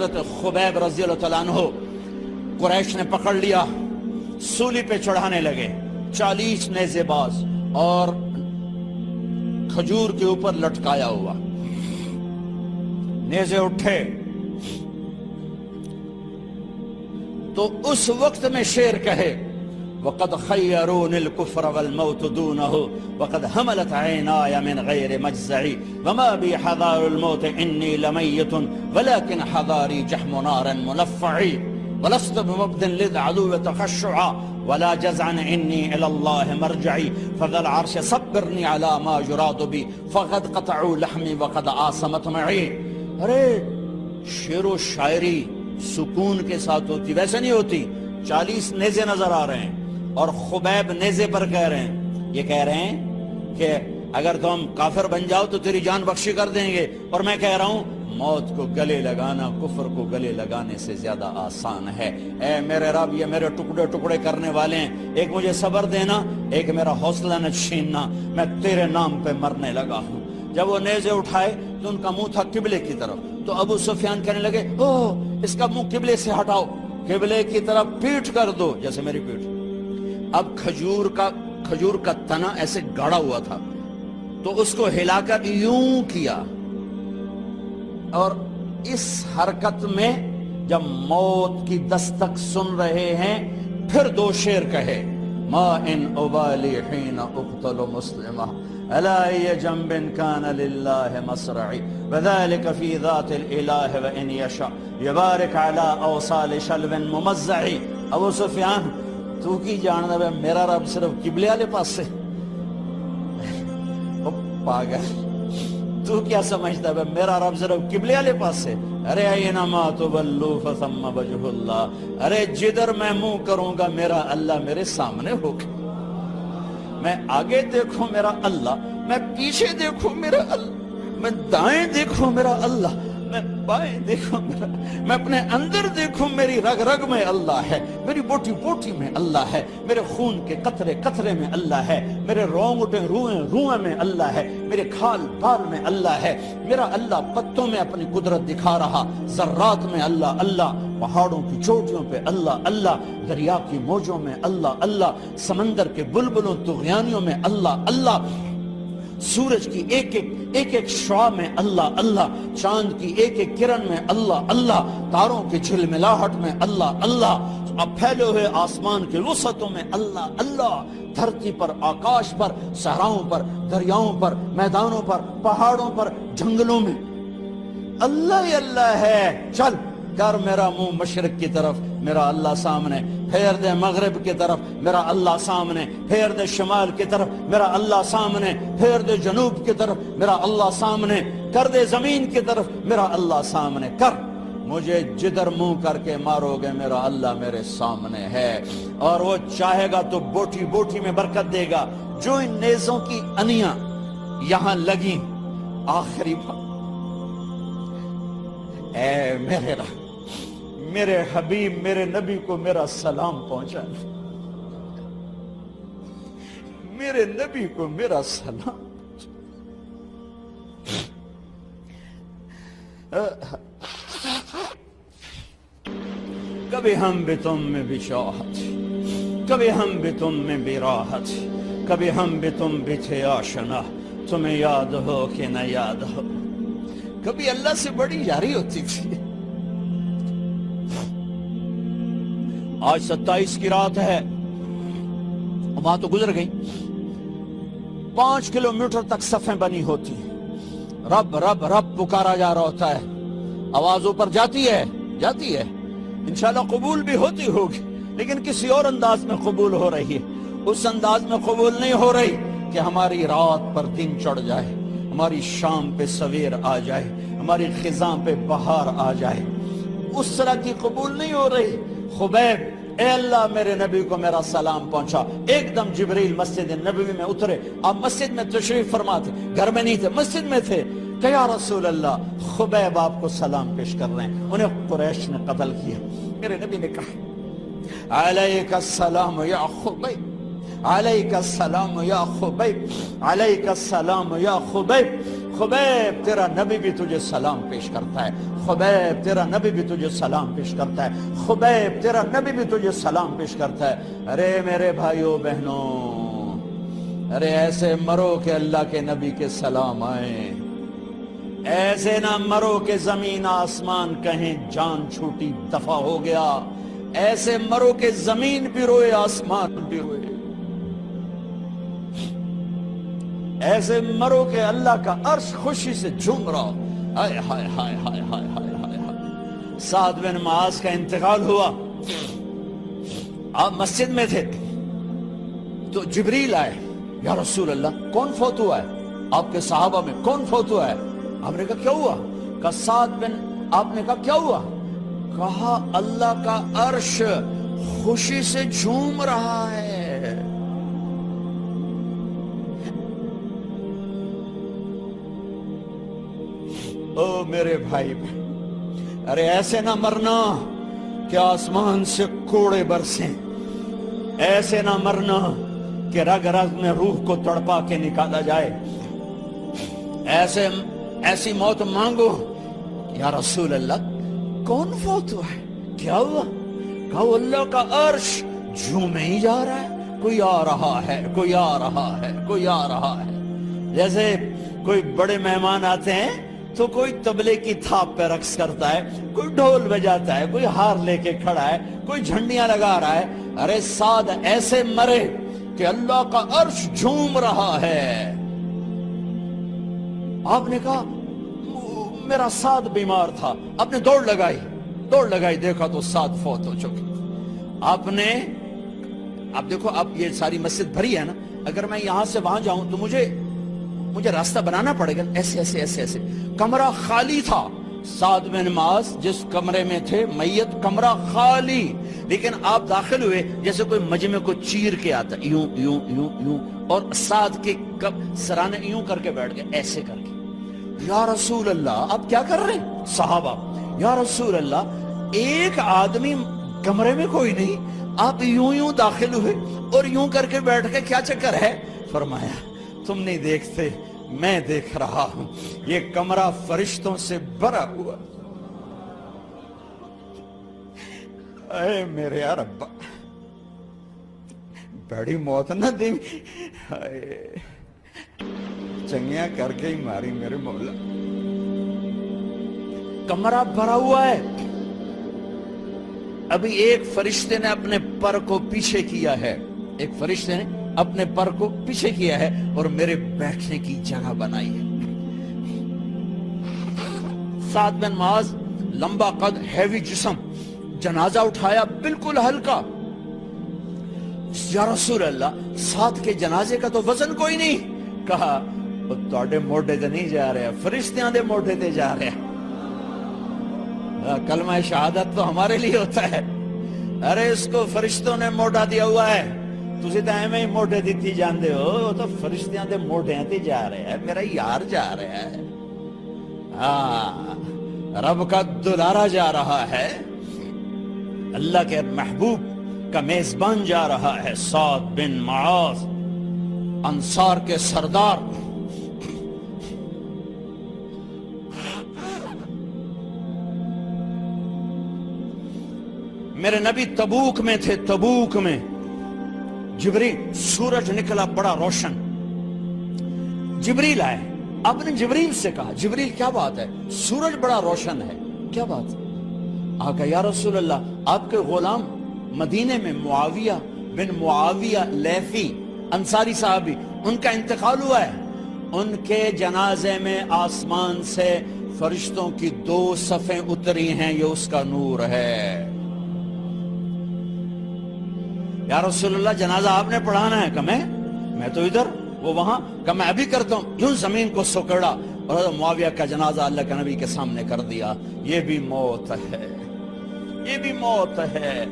حضرت خبیب رضی اللہ تعالیٰ عنہ قریش نے پکڑ لیا، سولی پہ چڑھانے لگے، 40 نیزے باز اور کھجور کے اوپر لٹکایا ہوا، نیزے اٹھے تو اس وقت میں شعر کہے وَقَدْ خَيَّرُونِ الْكُفْرَ وَالْمَوْتُ دُونَهُ وَقَدْ حَمَلَتْ عَيْنَايَ مِنْ غَيْرِ مَجْزَعِ وَمَا بِي حَذَارُ الْمَوْتِ إِنِّي لَمَيِّتٌ وَلَكِنْ حَذَارِي جَحْمُ نَارٍ مُنَفَّعِ وَلَسْتُ بِمُبْدٍ لِلْعَدُوِّ تَخَشُّعًا وَلَا جَزْعًا إِنِّي إِلَى اللَّهِ مَرْجِعِي فَذَا الْعَرْشِ صَبِّرْنِي عَلَى مَا يُرَادُ بِي فَقَدْ قَطَعُوا لَحْمِي وَقَدْ آسَمَتْ مَعِي۔ ارے شعر و شاعری سکون کے ساتھ ہوتی، ویسے نہیں ہوتی۔ 40 نیزے نظر آ رہے ہیں اور خبیب نیزے پر کہہ رہے ہیں، یہ کہہ رہے ہیں کہ اگر تم کافر بن جاؤ تو تیری جان بخشی کر دیں گے، اور میں کہہ رہا ہوں موت کو گلے لگانا کفر کو گلے لگانے سے زیادہ آسان ہے۔ اے میرے رب، یہ میرے ٹکڑے ٹکڑے کرنے والے ہیں، ایک مجھے صبر دینا، ایک میرا حوصلہ نہ چھیننا، میں تیرے نام پہ مرنے لگا ہوں۔ جب وہ نیزے اٹھائے تو ان کا منہ تھا قبلے کی طرف، تو ابو سفیان کہنے لگے اوہ اس کا منہ قبلے سے ہٹاؤ، قبلے کی طرف پیٹ کر دو، جیسے میری پیٹ۔ اب کھجور کا تنا ایسے گاڑا ہوا تھا تو اس کو ہلا کر یوں کیا، اور اس حرکت میں جب موت کی دستک سن رہے ہیں پھر 2 شعر کہے ما ان ابالی حین اقتل مسلمہ الا ای جنب کان للہ مصرعی وذلك فی ذات الالہ وان یشاء یبارک علی اوصال شلو ممزعی۔ ابو سفیان تو کی جاننا ہے میرا رب صرف قبلے والے پاس سے؟ پاگل، تو کیا سمجھتا ہے میرا رب صرف قبلے والے پاس سے؟ ارے اینما تولوا فثم وجہ اللہ، ارے جدھر میں منہ کروں گا میرا اللہ میرے سامنے ہوگا۔ میں آگے دیکھوں میرا اللہ، میں پیچھے دیکھوں میرا اللہ، میں دائیں دیکھوں میرا اللہ، میں بائیں دیکھوں میرا، میں اپنے اندر دیکھوں میری رگ رگ میں اللہ ہے، میری بوٹی بوٹی میں اللہ ہے، میرے خون کے قطرے قطرے میں اللہ ہے، میرے رونگٹے روئیں روئیں میں اللہ ہے، میرے کھال بال میں اللہ ہے، میرا اللہ پتوں میں اپنی قدرت دکھا رہا، ذرات میں اللہ اللہ، پہاڑوں کی چوٹیوں پہ اللہ اللہ، دریا کی موجوں میں اللہ اللہ، سمندر کے بلبلوں طغیانیوں میں اللہ اللہ، سورج کی ایک ایک شعاع میں اللہ اللہ، چاند کی ایک ایک کرن میں اللہ اللہ، تاروں کی جھلملاہٹ میں اللہ اللہ، اب پھیلے ہوئے آسمان کے وسعتوں میں اللہ اللہ، دھرتی پر آکاش پر صحراؤں پر دریاؤں پر میدانوں پر پہاڑوں پر جنگلوں میں اللہ ہی اللہ ہے۔ چل کر میرا منہ مشرق کی طرف، میرا اللہ سامنے، پھیر دے مغرب کی طرف، میرا اللہ سامنے، پھیر دے شمال کی طرف، میرا اللہ سامنے، پھیر دے جنوب کی طرف، میرا اللہ سامنے، کر دے زمین کی طرف، میرا اللہ سامنے کر، مجھے جدھر منہ کر کے مارو گے میرا اللہ میرے سامنے ہے، اور وہ چاہے گا تو بوٹی بوٹی میں برکت دے گا۔ جو ان نیزوں کی انیاں یہاں لگیں، آخری بات، اے میرے رب، میرے حبیب میرے نبی کو میرا سلام پہنچا، میرے نبی کو میرا سلام۔ کبھی ہم بھی تم میں بھی چاہت، کبھی ہم بھی تم میں بھی راحت، کبھی ہم بھی تم بھی تھے آشنا، تمہیں یاد ہو کہ نہ یاد ہو، کبھی اللہ سے بڑی یاری ہوتی تھی۔ آج 27 کی رات ہے، وہاں تو گزر گئی، 5 کلومیٹر تک صفیں بنی ہوتی، رب رب رب پکارا جا رہا ہوتا ہے، آواز اوپر جاتی ہے انشاءاللہ قبول بھی ہوتی ہوگی، لیکن کسی اور انداز میں قبول ہو رہی ہے، اس انداز میں قبول نہیں ہو رہی کہ ہماری رات پر دن چڑھ جائے، ہماری شام پہ سویر آ جائے، ہماری خزاں پہ بہار آ جائے، اس طرح کی قبول نہیں ہو رہی۔ خبیب، اے اللہ میرے نبی کو میرا سلام پہنچا۔ ایک دم جبریل مسجد نبوی میں اترے، آپ مسجد میں تشریف فرما تھے، گھر میں نہیں تھے، مسجد میں تھے، کہ یا رسول اللہ خبیب آپ کو سلام پیش کر رہے ہیں، انہیں قریش نے قتل کیا۔ میرے نبی نے کہا علیک السلام یا خبیب، علیک السلام یا خبیب، علیک السلام یا خبیب، خبیب تیرا نبی بھی تجھے سلام پیش کرتا ہے، خبیب تیرا نبی بھی تجھے سلام پیش کرتا ہے، خبیب تیرا نبی بھی تجھے سلام پیش کرتا ہے۔ ارے میرے بھائیوں بہنوں، ارے ایسے مرو کہ اللہ کے نبی کے سلام آئیں، ایسے نہ مرو کہ زمین آسمان کہیں جان چھوٹی دفع ہو گیا، ایسے مرو کہ زمین بھی روئے آسمان بھی روئے، ایسے مرو کہ اللہ کا عرش خوشی سے جھوم رہا۔ ہائے ہائے ہائے ہائے ہائے ہائے ہائے ہائے۔ سعد بن معاذ کا انتقال ہوا، آپ مسجد میں تھے تو جبریل آئے، یا رسول اللہ کون فوت ہوا ہے؟ آپ کے صحابہ میں کون فوت ہوا ہے؟ آپ نے کہا کیا ہوا؟ کہا سعد بن، آپ نے کہا کیا ہوا؟ کہا اللہ کا عرش خوشی سے جھوم رہا ہے۔ او میرے بھائی، ارے ایسے نہ مرنا کہ آسمان سے کوڑے برسیں، ایسے نہ مرنا کہ رگ رگ میں روح کو تڑپا کے نکالا جائے، ایسی موت مانگو۔ یا رسول اللہ کون فوت ہوا ہے؟ کیا ہوا؟ کہا اللہ کا عرش جھومے ہی جا رہا ہے، کوئی آ رہا ہے، کوئی آ رہا ہے، کوئی آ رہا ہے۔ جیسے کوئی بڑے مہمان آتے ہیں تو کوئی طبلے کی تھاپ پہ رقص کرتا ہے، کوئی ڈھول بجاتا ہے، کوئی ہار لے کے کھڑا ہے، کوئی جھنڈیاں لگا رہا ہے۔ ارے سعد ایسے مرے کہ اللہ کا عرش جھوم رہا ہے۔ آپ نے کہا میرا سعد بیمار تھا، آپ نے دوڑ لگائی، دیکھا تو سعد فوت ہو چکے۔ آپ دیکھو، اب یہ ساری مسجد بھری ہے نا، اگر میں یہاں سے وہاں جاؤں تو مجھے راستہ بنانا پڑے گا، ایسے۔ کمرہ خالی تھا، سعد بن معاذ جس کمرے میں تھے میت، کمرہ خالی، لیکن آپ داخل ہوئے جیسے کوئی مجمع کو چیر کے آتا، یوں یوں یوں یوں، اور سعد کے سرانے یوں کر کے بیٹھ گئے، ایسے کر کے۔ یا رسول اللہ آپ کیا کر رہے ہیں؟ صحابہ، یا رسول اللہ ایک آدمی کمرے میں کوئی نہیں، آپ یوں داخل ہوئے اور یوں کر کے بیٹھ کے، کیا چکر ہے؟ فرمایا تم نہیں دیکھتے، میں دیکھ رہا ہوں، یہ کمرہ فرشتوں سے بھرا ہوا۔ اے میرے رب، بڑی موت نہ دی، چنگیاں کر کے ہی ماری میرے مولا۔ کمرہ بھرا ہوا ہے، ابھی ایک فرشتے نے اپنے پر کو پیچھے کیا ہے، ایک فرشتے نے اپنے پر کو پیچھے کیا ہے اور میرے بیٹھنے کی جگہ بنائی ہے۔ سعد بن معاذ لمبا قد، ہیوی جسم، جنازہ اٹھایا بالکل ہلکا۔ یا رسول اللہ سعد کے جنازے کا تو وزن کوئی نہیں۔ کہا تواڈے موڈے تے نہیں جا رہے، فرشتیاں دے موڈے تے جا رہے۔ کلمہ شہادت تو ہمارے لیے ہوتا ہے، ارے اس کو فرشتوں نے موڈا دیا ہوا ہے، تسی تو ایویں ہی موڈے دیتی جاندے ہو، وہ تو فرشتیاں دے موڈیاں تے جا رہے ہیں، میرا یار جا رہا ہے، رب کا دلارا جا رہا ہے، اللہ کے محبوب کا میزبان جا رہا ہے، سعد بن معاذ انصار کے سردار۔ میرے نبی تبوک میں تھے، تبوک میں جبریل، سورج نکلا بڑا روشن، جبریل آئے، آپ نے جبریل سے کہا جبریل کیا بات ہے، سورج بڑا روشن ہے، کیا بات ہے؟ آقا یا رسول اللہ آپ کے غلام مدینے میں معاویہ بن معاویہ لیثی انصاری صحابی، ان کا انتقال ہوا ہے، ان کے جنازے میں آسمان سے فرشتوں کی 2 صفیں اتری ہیں، یہ اس کا نور ہے۔ یا رسول اللہ جنازہ آپ نے پڑھانا ہے؟ کہ میں تو ادھر، وہ وہاں، کہ میں ابھی کرتا ہوں، یوں زمین کو سکڑا اور حضرت معاویہ کا جنازہ اللہ کے نبی کے سامنے کر دیا۔ یہ بھی موت ہے، یہ بھی موت ہے۔